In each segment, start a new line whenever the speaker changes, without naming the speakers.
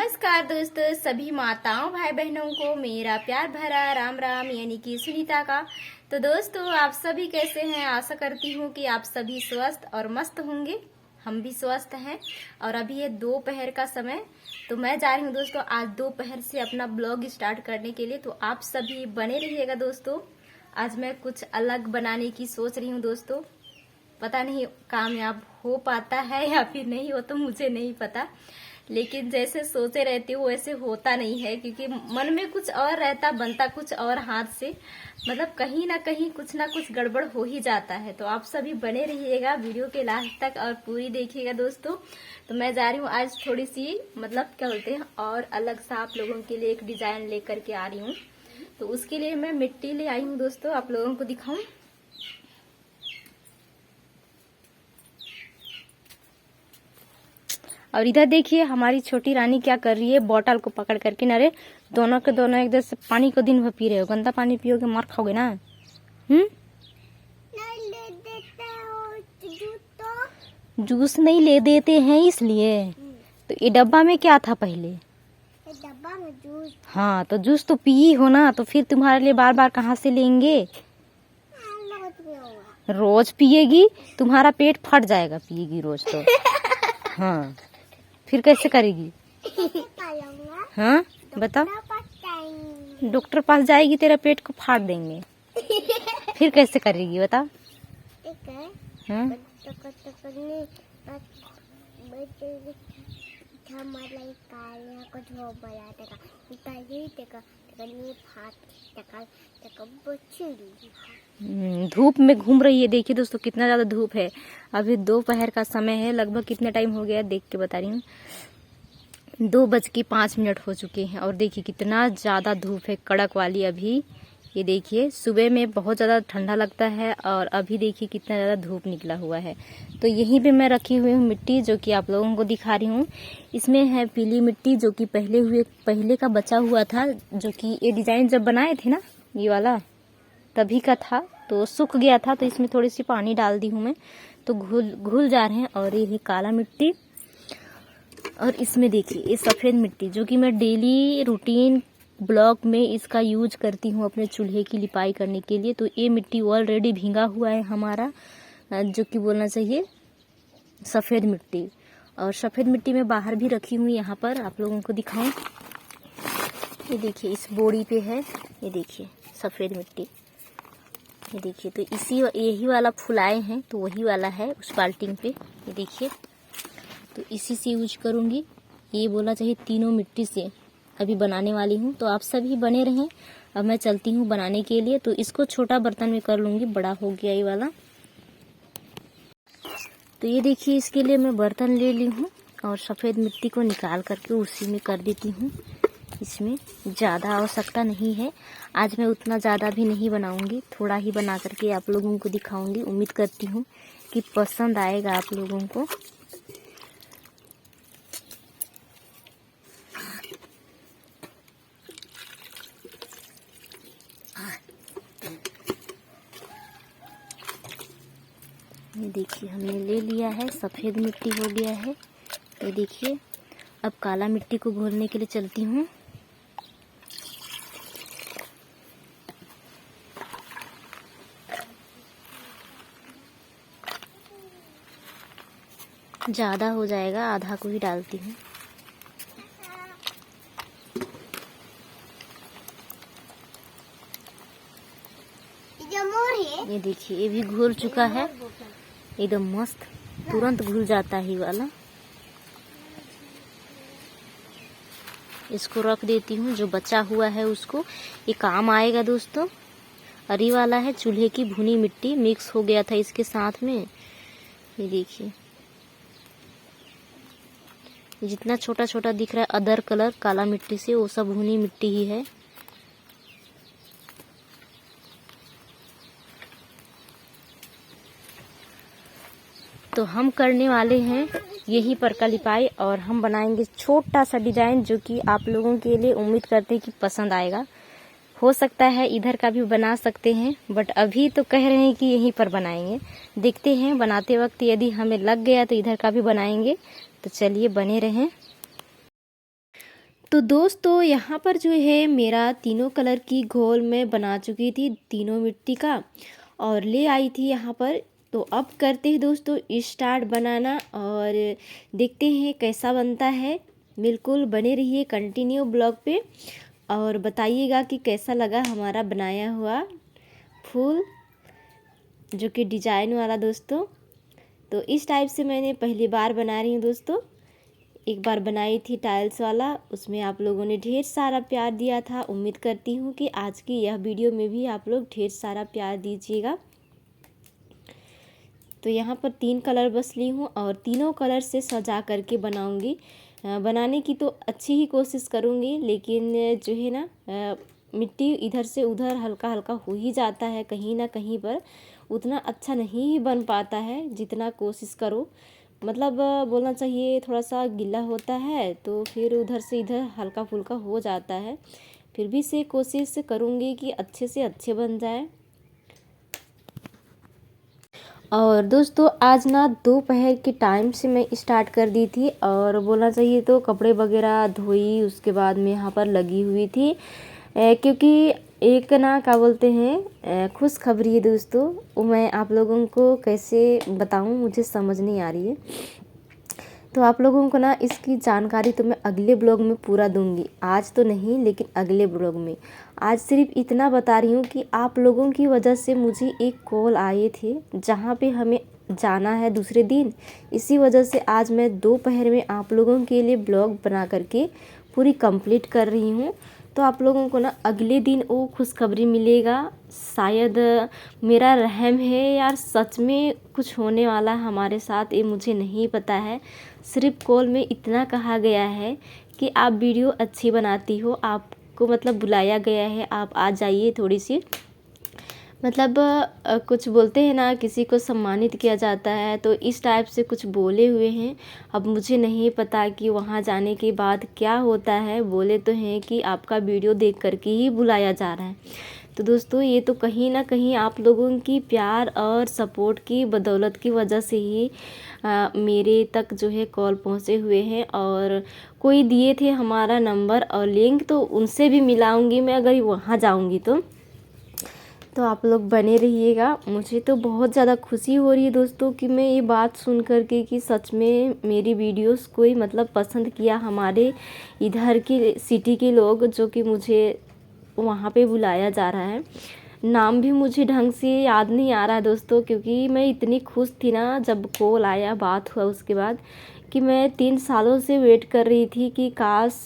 नमस्कार दोस्तों, सभी माताओं भाई बहनों को मेरा प्यार भरा राम राम, यानी कि सुनीता का। तो दोस्तों, आप सभी कैसे हैं? आशा करती हूँ कि आप सभी स्वस्थ और मस्त होंगे। हम भी स्वस्थ हैं। और अभी है दोपहर का समय, तो मैं जा रही हूँ दोस्तों आज दोपहर से अपना ब्लॉग स्टार्ट करने के लिए। तो आप सभी बने रहिएगा दोस्तों। आज मैं कुछ अलग बनाने की सोच रही हूँ दोस्तों। पता नहीं कामयाब हो पाता है या फिर नहीं हो, तो मुझे नहीं पता, लेकिन जैसे सोचे रहती हूँ वैसे होता नहीं है, क्योंकि मन में कुछ और रहता, बनता कुछ और हाथ से। मतलब कहीं ना कहीं कुछ ना कुछ गड़बड़ हो ही जाता है। तो आप सभी बने रहिएगा वीडियो के लास्ट तक और पूरी देखिएगा दोस्तों। तो मैं जा रही हूँ आज थोड़ी सी, मतलब क्या बोलते हैं, और अलग सा आप लोगों के लिए एक डिजाइन लेकर के आ रही हूँ। तो उसके लिए मैं मिट्टी ले आई हूँ दोस्तों, आप लोगों को दिखाऊं। और इधर देखिए हमारी छोटी रानी क्या कर रही है, बोतल को पकड़ करके। नरे दोनों के दोनों एक जैसे पानी को दिन भर पी रहे हो। गंदा पानी पियोगे मार खाओगे ना। जूस नहीं ले देते हैं इसलिए। तो ये डब्बा में क्या था पहले?
डब्बा में जूस।
हाँ, तो जूस तो पी हो ना, तो फिर तुम्हारे लिए बार बार कहाँ से लेंगे? रोज पिएगी, तुम्हारा पेट फट जाएगा पिएगी रोज तो। हाँ, फिर कैसे करेगी? हाँ बताओ। डॉक्टर पास जाएगी, तेरा पेट को फाड़ देंगे। फिर कैसे करेगी बताओ? हाँ? धूप में घूम रही है। देखिए दोस्तों कितना ज्यादा धूप है। अभी दोपहर का समय है, लगभग कितना टाइम हो गया देख के बता रही हूँ। 2:05 हो चुके हैं। और देखिए कितना ज्यादा धूप है, कड़क वाली। अभी ये देखिए सुबह में बहुत ज्यादा ठंडा लगता है, और अभी देखिए कितना ज्यादा धूप निकला हुआ है। तो यहीं पे मैं रखी हुई हूँ मिट्टी, जो कि आप लोगों को दिखा रही हूँ। इसमें है पीली मिट्टी, जो कि पहले का बचा हुआ था, जो कि ये डिजाइन जब बनाए थे ना, ये वाला तभी का था, तो सूख गया था। तो इसमें थोड़ी सी पानी डाल दी हूँ मैं, तो घुल जा रहे हैं। और ये है काला मिट्टी। और इसमें देखिए ये सफेद मिट्टी, जो कि मैं डेली रूटीन ब्लॉक में इसका यूज करती हूँ अपने चूल्हे की लिपाई करने के लिए। तो ये मिट्टी ऑलरेडी भींगा हुआ है हमारा, जो कि बोलना चाहिए सफेद मिट्टी। और सफेद मिट्टी में बाहर भी रखी हुई, यहाँ पर आप लोगों को दिखाऊं। ये देखिए इस बोरी पे है, ये देखिए सफेद मिट्टी। ये देखिए, तो यही वाला फुलाए हैं, तो वही वाला है उस बाल्टी पे। ये देखिए, तो इसी से यूज करूंगी। ये बोलना चाहिए तीनों मिट्टी से अभी बनाने वाली हूँ। तो आप सभी बने रहें। अब मैं चलती हूँ बनाने के लिए। तो इसको छोटा बर्तन में कर लूंगी, बड़ा हो गया ये वाला। तो ये देखिए इसके लिए मैं बर्तन ले ली हूँ, और सफेद मिट्टी को निकाल करके उसी में कर देती हूँ। इसमें ज़्यादा आवश्यकता नहीं है। आज मैं उतना ज़्यादा भी नहीं बनाऊंगी, थोड़ा ही बना करके आप लोगों को दिखाऊंगी। उम्मीद करती हूँ कि पसंद आएगा आप लोगों को। ये देखिए हमने ले लिया है, सफ़ेद मिट्टी हो गया है। ये देखिए अब काला मिट्टी को घोलने के लिए चलती हूँ। ज़्यादा हो जाएगा, आधा को ही डालती हूँ। ये देखिए ये भी घुल चुका है, एकदम मस्त, तुरंत घुल जाता है ये वाला। इसको रख देती हूँ, जो बचा हुआ है उसको ये काम आएगा दोस्तों। और ये वाला है चूल्हे की भुनी मिट्टी, मिक्स हो गया था इसके साथ में। ये देखिए जितना छोटा छोटा दिख रहा है अदर कलर काला मिट्टी से, वो सब भुनी मिट्टी ही है। तो हम करने वाले हैं यही पर का लिपाई, और हम बनाएंगे छोटा सा डिजाइन, जो कि आप लोगों के लिए उम्मीद करते हैं कि पसंद आएगा। हो सकता है इधर का भी बना सकते हैं, बट अभी तो कह रहे हैं कि यहीं पर बनाएंगे। देखते हैं बनाते वक्त यदि हमें लग गया तो इधर का भी बनाएंगे। तो चलिए बने रहें। तो दोस्तों यहाँ पर जो है मेरा तीनों कलर की घोल मैं बना चुकी थी, तीनों मिट्टी का, और ले आई थी यहाँ पर। तो अब करते हैं दोस्तों स्टार्ट बनाना और देखते हैं कैसा बनता है। बिल्कुल बने रहिए कंटिन्यू ब्लॉग पे और बताइएगा कि कैसा लगा हमारा बनाया हुआ फूल जो कि डिजाइन वाला दोस्तों। तो इस टाइप से मैंने पहली बार बना रही हूँ दोस्तों। एक बार बनाई थी टाइल्स वाला, उसमें आप लोगों ने ढेर सारा प्यार दिया था। उम्मीद करती हूँ कि आज की यह वीडियो में भी आप लोग ढेर सारा प्यार दीजिएगा। तो यहाँ पर 3 कलर बस ली हूँ और तीनों कलर से सजा करके बनाऊँगी। बनाने की तो अच्छी ही कोशिश करूँगी, लेकिन जो है ना मिट्टी इधर से उधर हल्का हल्का हो ही जाता है, कहीं ना कहीं पर उतना अच्छा नहीं ही बन पाता है जितना कोशिश करो। मतलब बोलना चाहिए थोड़ा सा गीला होता है तो फिर उधर से इधर हल्का फुल्का हो जाता है। फिर भी से कोशिश करूँगी कि अच्छे से अच्छे बन जाए। और दोस्तों आज ना दोपहर के टाइम से मैं स्टार्ट कर दी थी और बोलना चाहिए तो कपड़े वगैरह धोई, उसके बाद में यहाँ पर लगी हुई थी क्योंकि एक ना क्या बोलते हैं खुशखबरी है दोस्तों। वो मैं आप लोगों को कैसे बताऊं, मुझे समझ नहीं आ रही है। तो आप लोगों को ना इसकी जानकारी तो मैं अगले ब्लॉग में पूरा दूंगी, आज तो नहीं लेकिन अगले ब्लॉग में। आज सिर्फ इतना बता रही हूँ कि आप लोगों की वजह से मुझे एक कॉल आए थे जहाँ पे हमें जाना है दूसरे दिन। इसी वजह से आज मैं दोपहर में आप लोगों के लिए ब्लॉग बना करके पूरी कंप्लीट कर रही हूँ। तो आप लोगों को ना अगले दिन वो खुशखबरी मिलेगा। शायद मेरा रहम है यार, सच में कुछ होने वाला है हमारे साथ, ये मुझे नहीं पता है। सिर्फ कॉल में इतना कहा गया है कि आप वीडियो अच्छी बनाती हो, आपको मतलब बुलाया गया है, आप आ जाइए थोड़ी सी। मतलब कुछ बोलते हैं ना किसी को सम्मानित किया जाता है, तो इस टाइप से कुछ बोले हुए हैं। अब मुझे नहीं पता कि वहाँ जाने के बाद क्या होता है। बोले तो हैं कि आपका वीडियो देख करके ही बुलाया जा रहा है। तो दोस्तों ये तो कहीं ना कहीं आप लोगों की प्यार और सपोर्ट की बदौलत की वजह से ही मेरे तक जो है कॉल पहुँचे हुए हैं। और कोई दिए थे हमारा नंबर और लिंक, तो उनसे भी मिलाऊंगी मैं अगर वहाँ जाऊँगी तो आप लोग बने रहिएगा। मुझे तो बहुत ज़्यादा खुशी हो रही है दोस्तों कि मैं ये बात सुन करके कि सच में मेरी वीडियोस कोई मतलब पसंद किया, हमारे इधर की सिटी के लोग, जो कि मुझे वहाँ पे बुलाया जा रहा है। नाम भी मुझे ढंग से याद नहीं आ रहा दोस्तों, क्योंकि मैं इतनी खुश थी ना जब कॉल आया, बात हुआ उसके बाद, कि मैं 3 सालों से वेट कर रही थी कि काश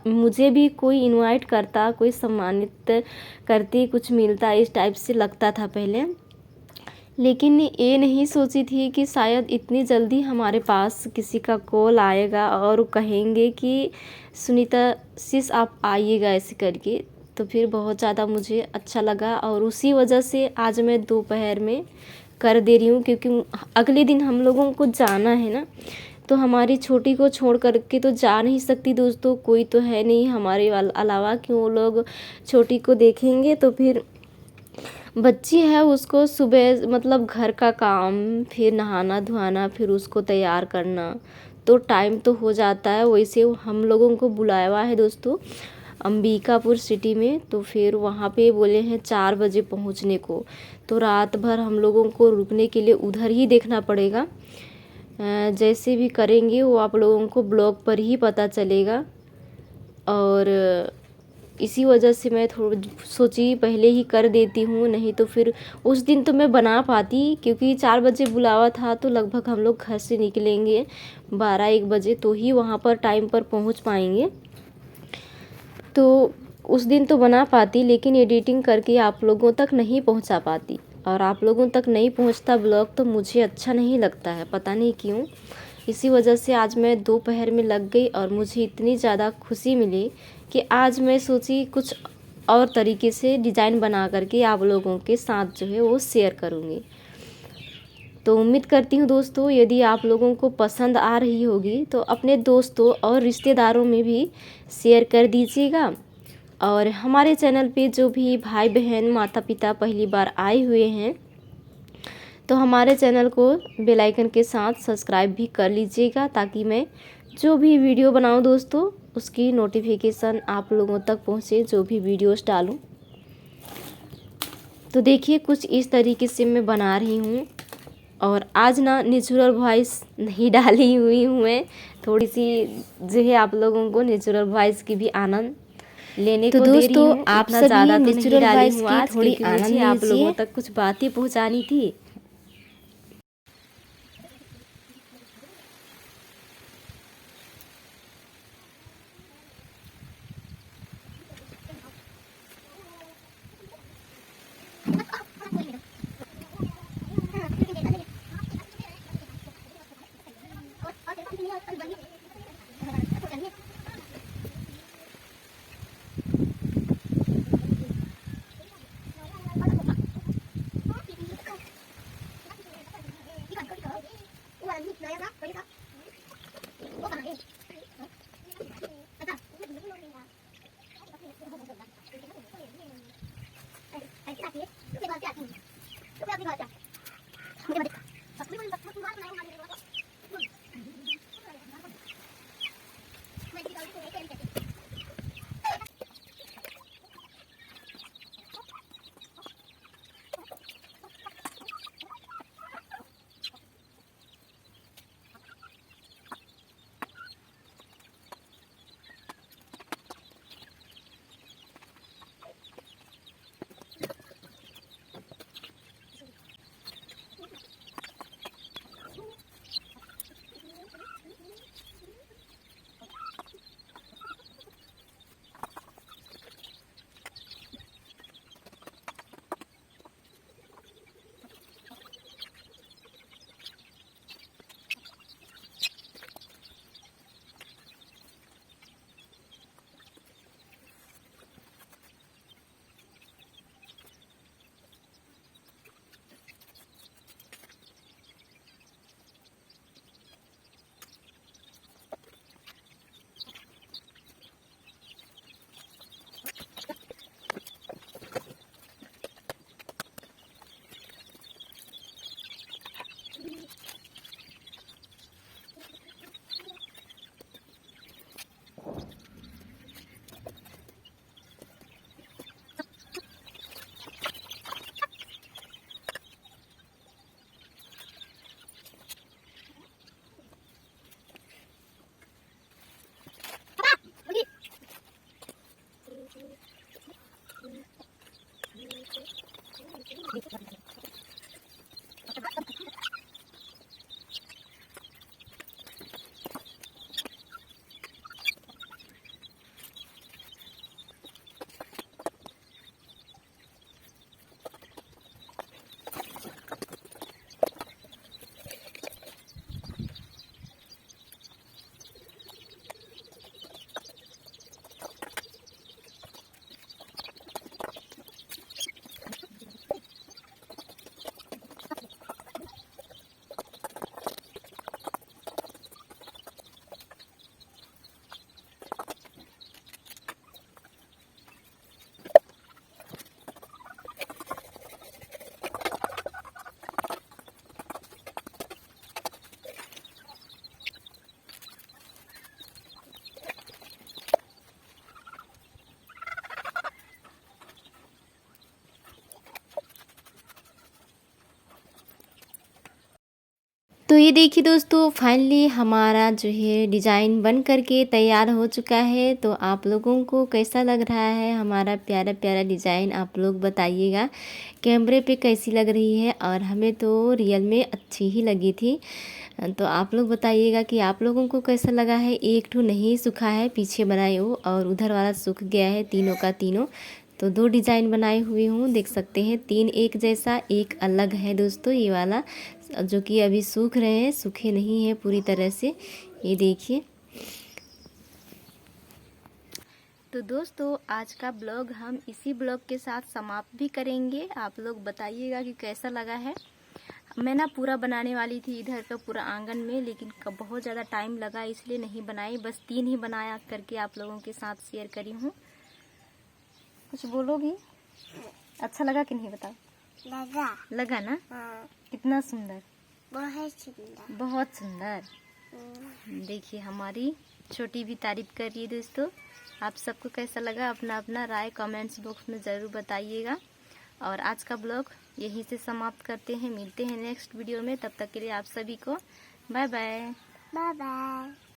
मुझे भी कोई इनवाइट करता, कोई सम्मानित करती, कुछ मिलता, इस टाइप से लगता था पहले। लेकिन ये नहीं सोची थी कि शायद इतनी जल्दी हमारे पास किसी का कॉल आएगा और कहेंगे कि सुनीता सिस आप आइएगा ऐसे करके। तो फिर बहुत ज़्यादा मुझे अच्छा लगा और उसी वजह से आज मैं दोपहर में कर दे रही हूँ, क्योंकि अगले दिन हम लोगों को जाना है ना। तो हमारी छोटी को छोड़ करके तो जा नहीं सकती दोस्तों, कोई तो है नहीं हमारे अलावा कि वो लोग छोटी को देखेंगे। तो फिर बच्ची है, उसको सुबह मतलब घर का काम, फिर नहाना धोना, फिर उसको तैयार करना, तो टाइम तो हो जाता है। वैसे हम लोगों को बुलाया हुआ है दोस्तों अंबिकापुर सिटी में, तो फिर वहाँ पे बोले हैं 4 बजे पहुँचने को। तो रात भर हम लोगों को रुकने के लिए उधर ही देखना पड़ेगा। जैसे भी करेंगे वो आप लोगों को ब्लॉग पर ही पता चलेगा। और इसी वजह से मैं सोची पहले ही कर देती हूँ, नहीं तो फिर उस दिन तो मैं बना पाती, क्योंकि 4 बजे बुलावा था। तो लगभग हम लोग घर से निकलेंगे 12-1 बजे, तो ही वहाँ पर टाइम पर पहुँच पाएंगे। तो उस दिन तो बना पाती, लेकिन एडिटिंग करके आप लोगों तक नहीं पहुँचा पाती। और आप लोगों तक नहीं पहुँचता ब्लॉग तो मुझे अच्छा नहीं लगता है, पता नहीं क्यों। इसी वजह से आज मैं दोपहर में लग गई और मुझे इतनी ज़्यादा खुशी मिली कि आज मैं सोची कुछ और तरीके से डिज़ाइन बना करके आप लोगों के साथ जो है वो शेयर करूँगी। तो उम्मीद करती हूँ दोस्तों यदि आप लोगों को पसंद आ रही होगी तो अपने दोस्तों और रिश्तेदारों में भी शेयर कर दीजिएगा। और हमारे चैनल पे जो भी भाई बहन माता पिता पहली बार आए हुए हैं तो हमारे चैनल को बेल आइकन के साथ सब्सक्राइब भी कर लीजिएगा, ताकि मैं जो भी वीडियो बनाऊं दोस्तों उसकी नोटिफिकेशन आप लोगों तक पहुँचे जो भी वीडियोस डालूं। तो देखिए कुछ इस तरीके से मैं बना रही हूँ। और आज ना नेचुरल वॉइस नहीं डाली हुई हूँ मैं, थोड़ी सी जो है आप लोगों को नेचुरल वॉइस की भी आनंद लेने को दे रही हूँ। आप
इतना ज़्यादा तो नहीं डाली हूँ
आज,
थोड़ी
क्योंकि
आनंद
मुझे आप
लीजिए।
लोगों तक कुछ बातें पहुँचानी थी। तो ये देखिए दोस्तों, फाइनली हमारा जो है डिज़ाइन बन करके तैयार हो चुका है। तो आप लोगों को कैसा लग रहा है हमारा प्यारा प्यारा डिज़ाइन, आप लोग बताइएगा कैमरे पे कैसी लग रही है। और हमें तो रियल में अच्छी ही लगी थी। तो आप लोग बताइएगा कि आप लोगों को कैसा लगा है। एक ठो नहीं सूखा है, पीछे बनाए हो, और उधर वाला सूख गया है, तीनों का तीनों। तो दो डिज़ाइन बनाए हुए हूँ, देख सकते हैं, तीन एक जैसा, एक अलग है दोस्तों ये वाला, जो कि अभी सूख रहे हैं, सूखे नहीं हैं पूरी तरह से। ये देखिए। तो दोस्तों आज का ब्लॉग हम इसी ब्लॉग के साथ समाप्त भी करेंगे। आप लोग बताइएगा कि कैसा लगा है। मैं ना पूरा बनाने वाली थी इधर का पूरा आंगन में, लेकिन बहुत ज़्यादा टाइम लगा इसलिए नहीं बनाई, बस 3 ही बनाया करके आप लोगों के साथ शेयर करी हूँ। कुछ बोलोगी? अच्छा लगा कि नहीं बताओ? लगा ना?
हाँ।
कितना सुंदर,
बहुत सुंदर।
बहुत सुंदर। देखिए हमारी छोटी भी तारीफ कर रही है दोस्तों। आप सबको कैसा लगा अपना अपना राय कमेंट्स बॉक्स में ज़रूर बताइएगा। और आज का ब्लॉग यहीं से समाप्त करते हैं, मिलते हैं नेक्स्ट वीडियो में। तब तक के लिए आप सभी को बाय बाय।
Bye bye.